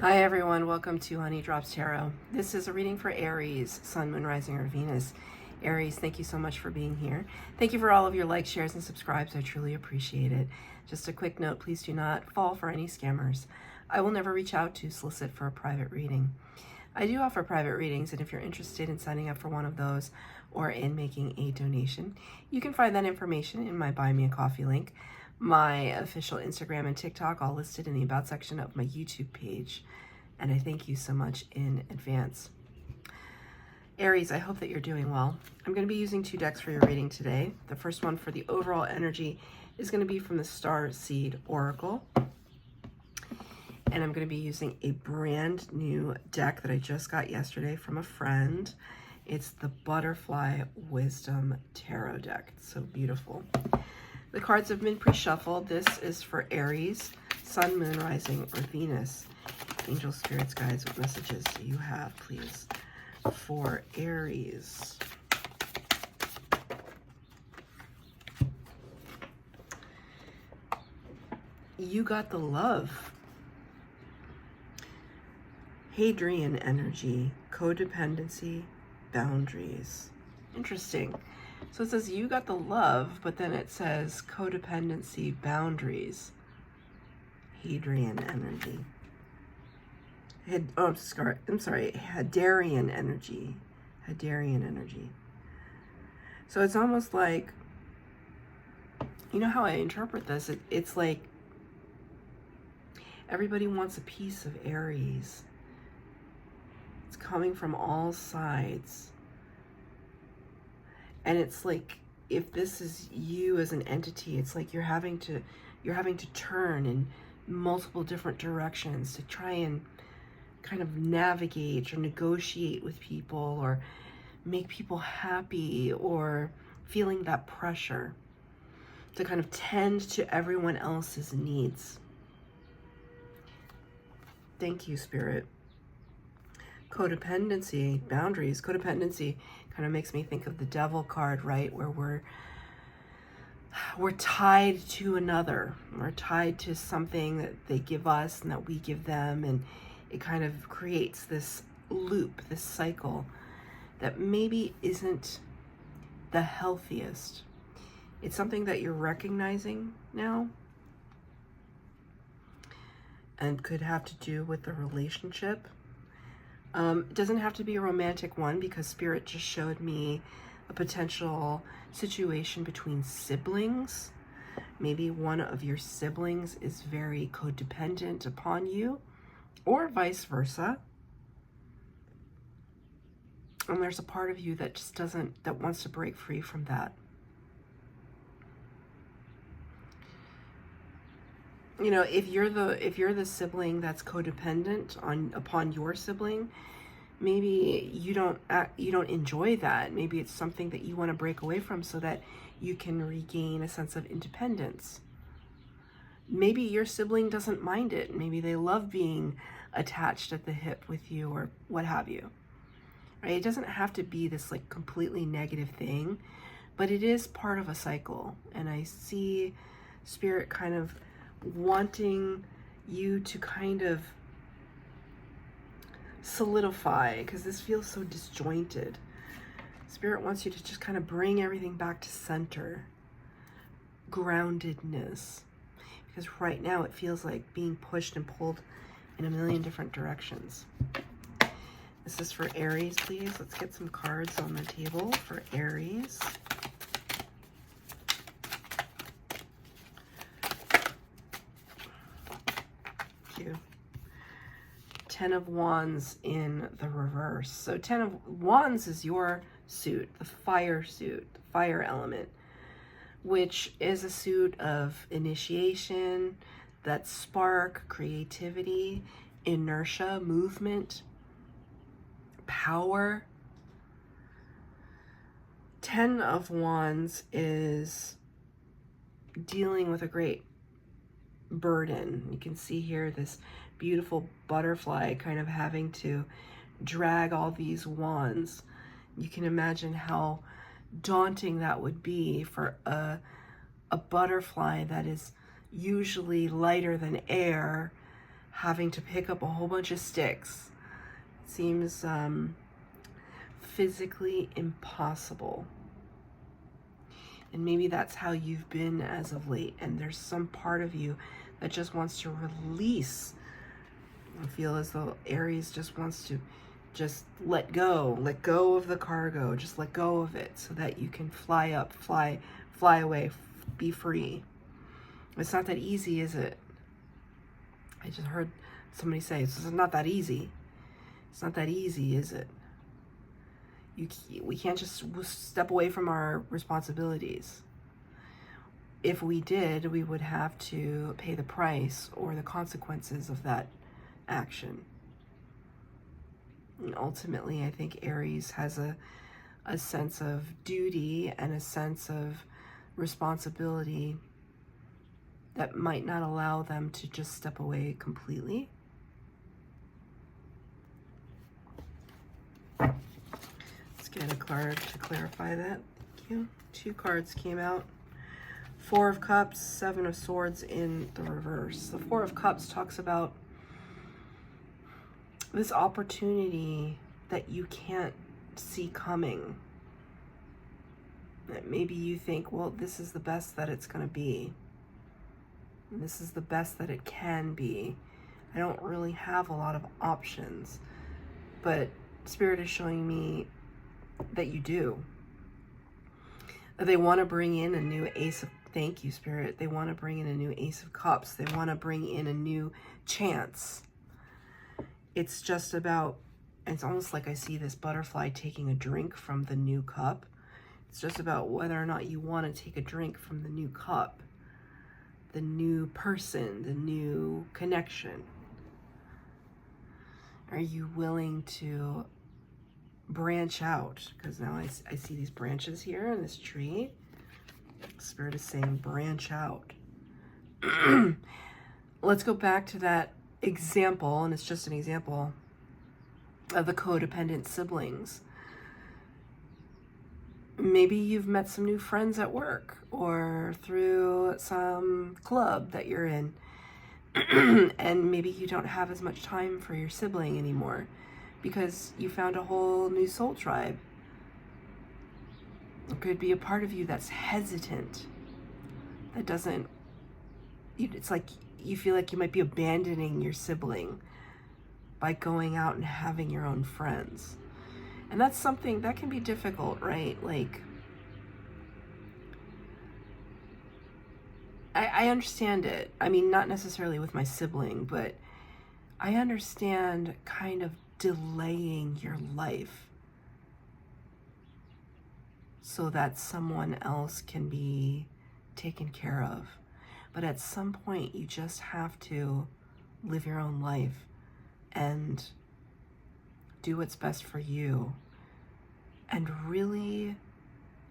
Hi everyone, welcome to Honey Drops Tarot. This is a reading for Aries, Sun, Moon, Rising, or Venus. Aries, thank you so much for being here. Thank you for all of your likes, shares, and subscribes. I truly appreciate it. Just a quick note, please do not fall for any scammers. I will never reach out to solicit for a private reading. I do offer private readings, and if you're interested in signing up for one of those or in making a donation, you can find that information in my Buy Me a Coffee link, my official Instagram and TikTok, all listed in the About section of my YouTube page. And I thank you so much in advance. Aries, I hope that you're doing well. I'm going to be using 2 decks for your reading today. The first one for the overall energy is going to be from the Star Seed Oracle. And I'm going to be using a brand new deck that I just got yesterday from a friend. It's the Butterfly Wisdom Tarot deck. It's so beautiful. The cards have been pre-shuffled. This is for Aries, Sun, Moon, Rising, or Venus. Angel, spirits, guides, what messages do you have, please, for Aries? You got the love. Hadrian energy, codependency, boundaries. Interesting. So it says you got the love, but then it says codependency, boundaries. Hadrian energy. I'm sorry, Hadarian energy. Hadarian energy. So it's almost like, you know how I interpret this? It's like everybody wants a piece of Aries. It's coming from all sides. And it's like, if this is you as an entity, it's like you're having to turn in multiple different directions to try and kind of navigate or negotiate with people or make people happy, or feeling that pressure to kind of tend to everyone else's needs. Thank you, Spirit. Codependency, boundaries. Codependency kind of makes me think of the Devil card, right? Where we're tied to another. We're tied to something that they give us and that we give them, and it kind of creates this loop, this cycle that maybe isn't the healthiest. It's something that you're recognizing now and could have to do with the relationship. It doesn't have to be a romantic one, because Spirit just showed me a potential situation between siblings. Maybe one of your siblings is very codependent upon you, or vice versa. And there's a part of you that just that wants to break free from that. You know, if you're the sibling that's codependent upon your sibling, maybe you don't enjoy that. Maybe it's something that you want to break away from so that you can regain a sense of independence. Maybe your sibling doesn't mind it. Maybe they love being attached at the hip with you, or what have you. Right? It doesn't have to be this like completely negative thing, but it is part of a cycle. And I see Spirit kind of wanting you to kind of solidify, because this feels so disjointed. Spirit wants you to just kind of bring everything back to center, groundedness, because right now it feels like being pushed and pulled in a million different directions. This is for Aries, please. Let's get some cards on the table for Aries. You. 10 of Wands in the reverse. So 10 of Wands is your suit, the fire suit, the fire element, which is a suit of initiation, that spark, creativity, inertia, movement, power. 10 of Wands is dealing with a great burden. You can see here this beautiful butterfly kind of having to drag all these wands. You can imagine how daunting that would be for a butterfly that is usually lighter than air, having to pick up a whole bunch of sticks. It seems physically impossible. And maybe that's how you've been as of late. And there's some part of you that just wants to release. I feel as though Aries just wants to just let go of the cargo, just let go of it so that you can fly up, fly away, be free. It's not that easy, is it? I just heard somebody say, it's not that easy. It's not that easy, is it? We can't just step away from our responsibilities. If we did, we would have to pay the price or the consequences of that action. And ultimately, I think Aries has a sense of duty and a sense of responsibility that might not allow them to just step away completely. Let's get a card to clarify that. Thank you. 2 cards came out. 4 of Cups, 7 of Swords in the reverse. The 4 of Cups talks about this opportunity that you can't see coming. That maybe you think, well, this is the best that it's going to be. And this is the best that it can be. I don't really have a lot of options. But Spirit is showing me that you do. That they want to bring in a new Ace of... Thank you, Spirit. They want to bring in a new Ace of Cups. They want to bring in a new chance. It's just about, it's almost like I see this butterfly taking a drink from the new cup. It's just about whether or not you want to take a drink from the new cup, the new person, the new connection. Are you willing to branch out? Because now I see these branches here in this tree. Spirit is saying branch out. Let's go back to that example, and it's just an example of the codependent siblings. Maybe you've met some new friends at work or through some club that you're in, and maybe you don't have as much time for your sibling anymore because you found a whole new soul tribe. It could be a part of you that's hesitant, that doesn't, it's like you feel like you might be abandoning your sibling by going out and having your own friends. And that's something that can be difficult, right? Like, I understand it. I mean, not necessarily with my sibling, but I understand kind of delaying your life so that someone else can be taken care of. But at some point, you just have to live your own life and do what's best for you and really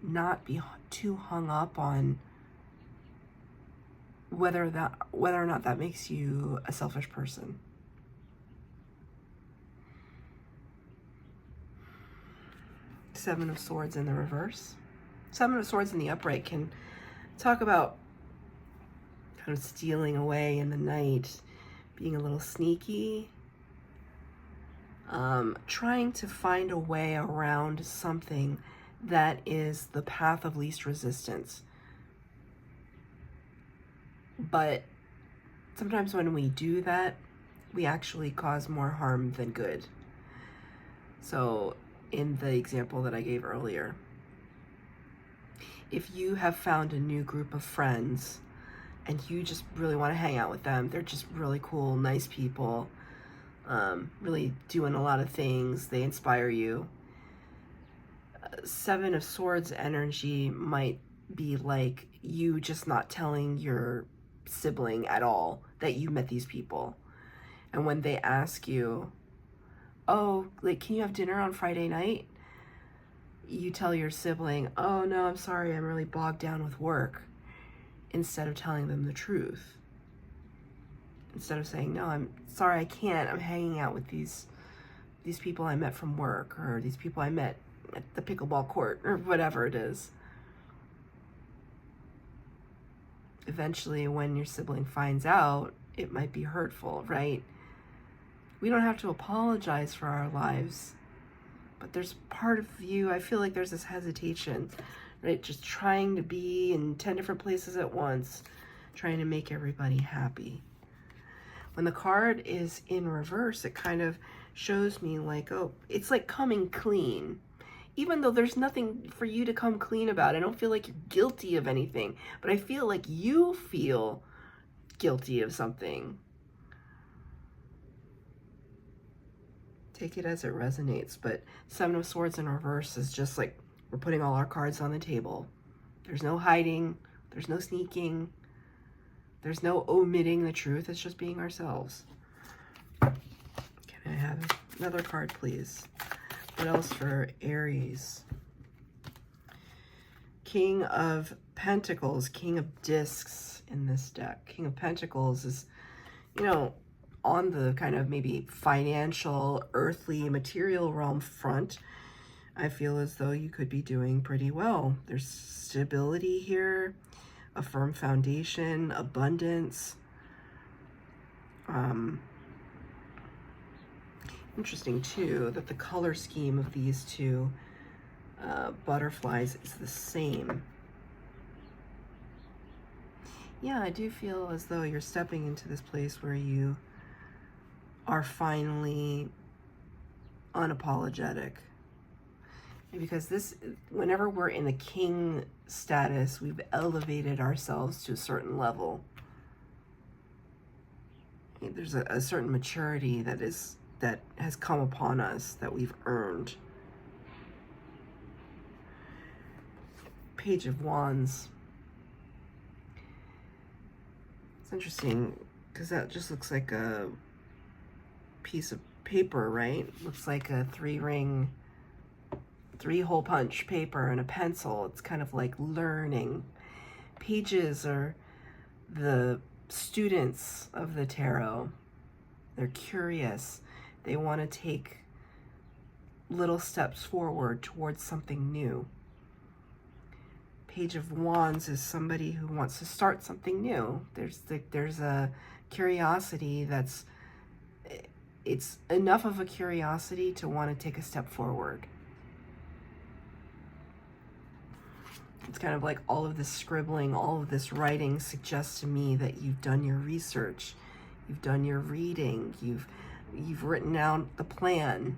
not be too hung up on whether or not that makes you a selfish person. Seven of Swords in the reverse. 7 of Swords in the upright can talk about kind of stealing away in the night, being a little sneaky, trying to find a way around something that is the path of least resistance. But sometimes when we do that, we actually cause more harm than good. So in the example that I gave earlier, if you have found a new group of friends and you just really want to hang out with them, they're just really cool, nice people, really doing a lot of things, they inspire you. 7 of Swords energy might be like you just not telling your sibling at all that you met these people. And when they ask you, oh, like, can you have dinner on Friday night? You tell your sibling, oh no, I'm sorry, I'm really bogged down with work, instead of telling them the truth. Instead of saying, no, I'm sorry, I can't, I'm hanging out with these people I met from work, or these people I met at the pickleball court, or whatever it is. Eventually, when your sibling finds out, it might be hurtful, right? We don't have to apologize for our lives, but there's part of you, I feel like there's this hesitation, right? Just trying to be in 10 different places at once, trying to make everybody happy. When the card is in reverse, it kind of shows me like, oh, it's like coming clean. Even though there's nothing for you to come clean about. I don't feel like you're guilty of anything, but I feel like you feel guilty of something. Take it as it resonates, but Seven of Swords in reverse is just like we're putting all our cards on the table. There's no hiding, there's no sneaking, there's no omitting the truth. It's just being ourselves. Can I have another card, please? What else for Aries? King of Pentacles, King of Discs in this deck. King of Pentacles is, you know, on the kind of maybe financial, earthly, material realm front. I feel as though you could be doing pretty well. There's stability here, a firm foundation, abundance. Interesting too that the color scheme of these two butterflies is the same. Yeah, I do feel as though you're stepping into this place where you are finally unapologetic. Because this, whenever we're in the king status, we've elevated ourselves to a certain level. There's a certain maturity that has come upon us that we've earned. Page of Wands. It's interesting because that just looks like a piece of paper, right? Looks like a 3-hole punch paper and a pencil. It's kind of like learning. Pages are the students of the tarot. They're curious. They want to take little steps forward towards something new. Page of Wands is somebody who wants to start something new. There's a curiosity that's, it's enough of a curiosity to want to take a step forward. It's kind of like all of this scribbling, all of this writing suggests to me that you've done your research, you've done your reading, you've written out the plan,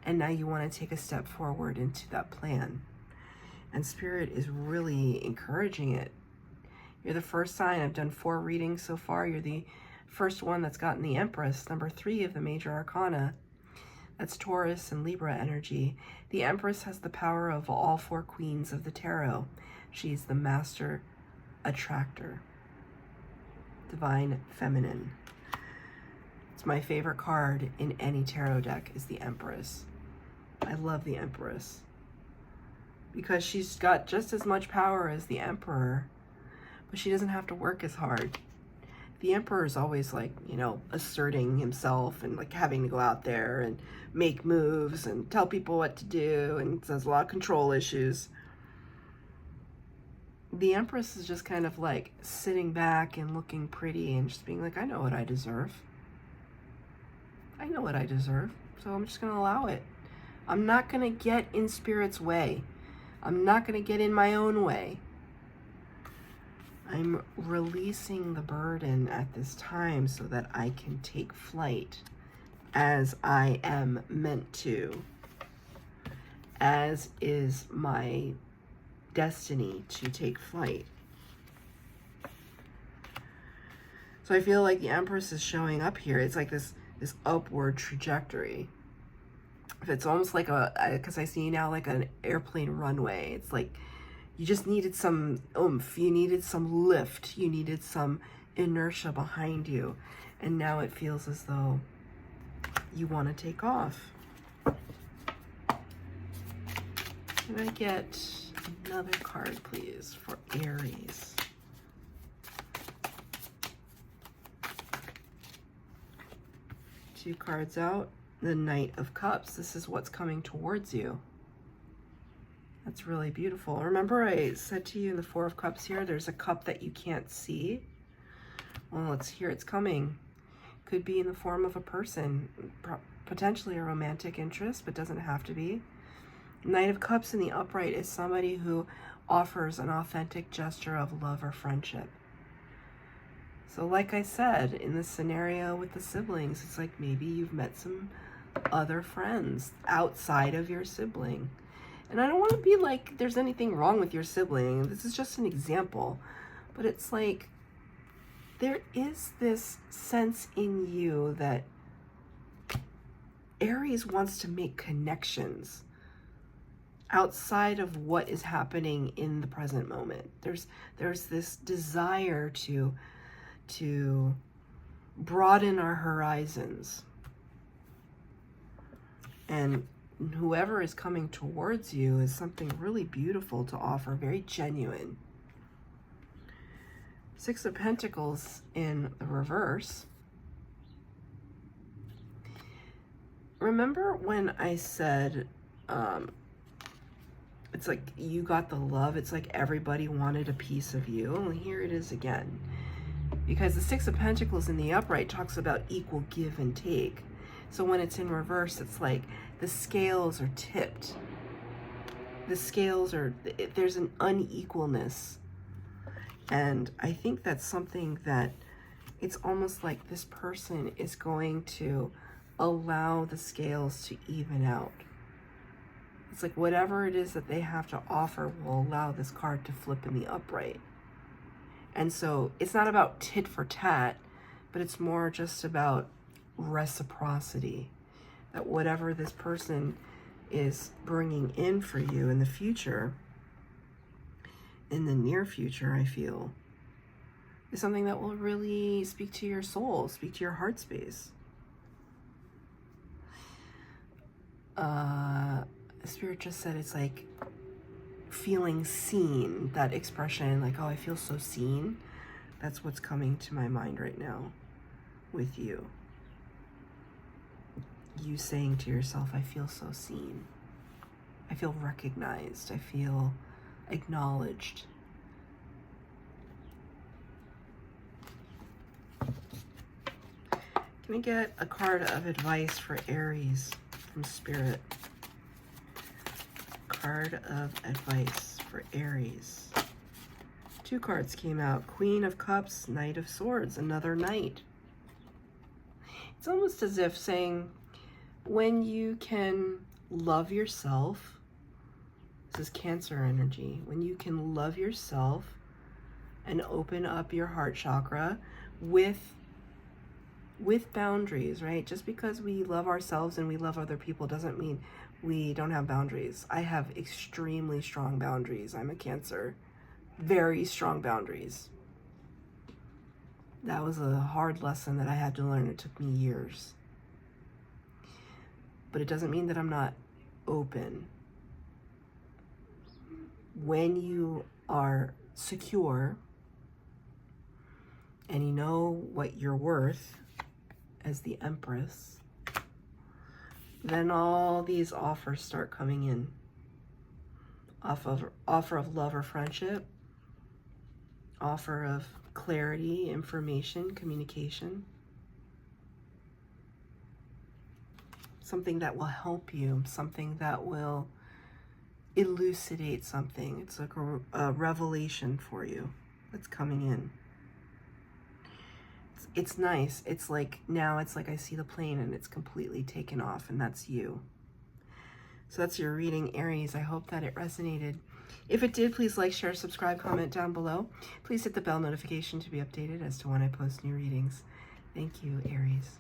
and now you want to take a step forward into that plan. And Spirit is really encouraging it. You're the first sign. I've done 4 readings so far. You're the first one that's gotten the Empress, number 3 of the major arcana. That's Taurus and Libra energy. The Empress has the power of all 4 queens of the tarot. She's the master attractor. Divine feminine. It's my favorite card in any tarot deck is the Empress. I love the Empress because she's got just as much power as the Emperor, but she doesn't have to work as hard. The Emperor is always like, you know, asserting himself and like having to go out there and make moves and tell people what to do, and there's a lot of control issues. The Empress is just kind of like sitting back and looking pretty and just being like, I know what I deserve. I know what I deserve, so I'm just going to allow it. I'm not going to get in Spirit's way. I'm not going to get in my own way. I'm releasing the burden at this time so that I can take flight as I am meant to, as is my destiny to take flight. So I feel like the Empress is showing up here. It's like this upward trajectory. It's almost like because I see now like an airplane runway. It's like you just needed some oomph, you needed some lift, you needed some inertia behind you. And now it feels as though you want to take off. Can I get another card, please, for Aries? Two cards out. The Knight of Cups. This is what's coming towards you. That's really beautiful. Remember I said to you in the Four of Cups here, there's a cup that you can't see, Well, it's here, it's coming. Could be in the form of a person, potentially a romantic interest, but doesn't have to be. Knight of Cups in the upright is somebody who offers an authentic gesture of love or friendship. So like I said, in the scenario with the siblings, it's like maybe you've met some other friends outside of your sibling. And I don't want to be like there's anything wrong with your sibling. This is just an example. But it's like there is this sense in you that Aries wants to make connections outside of what is happening in the present moment. There's this desire to broaden our horizons. And whoever is coming towards you is something really beautiful to offer, very genuine. Six of Pentacles in the reverse. Remember when I said, it's like you got the love, it's like everybody wanted a piece of you. Well, here it is again. Because the Six of Pentacles in the upright talks about equal give and take. So when it's in reverse, it's like the scales are tipped. The scales are, there's an unequalness. And I think that's something that it's almost like this person is going to allow the scales to even out. It's like whatever it is that they have to offer will allow this card to flip in the upright. And so it's not about tit for tat, but it's more just about reciprocity. That whatever this person is bringing in for you in the future, in the near future, I feel, is something that will really speak to your soul, speak to your heart space. Spirit just said it's like feeling seen, that expression, like, oh, I feel so seen. That's what's coming to my mind right now with you. You saying to yourself, I feel so seen. I feel recognized. I feel acknowledged. Can we get a card of advice for Aries from Spirit? Card of advice for Aries. Two cards came out. Queen of Cups, Knight of Swords, another knight. It's almost as if saying, when you can love yourself, this is Cancer energy, when you can love yourself and open up your heart chakra with boundaries, right? Just because we love ourselves and we love other people doesn't mean we don't have boundaries. I have extremely strong boundaries. I'm a Cancer. Very strong boundaries. That was a hard lesson that I had to learn. It took me years. But it doesn't mean that I'm not open. When you are secure and you know what you're worth as the Empress, then all these offers start coming in. Offer of love or friendship, offer of clarity, information, communication. Something that will help you, something that will elucidate something. It's like a revelation for you that's coming in. It's nice. It's like, now it's like I see the plane and it's completely taken off, and that's you. So that's your reading, Aries. I hope that it resonated. If it did, please like, share, subscribe, comment down below. Please hit the bell notification to be updated as to when I post new readings. Thank you, Aries.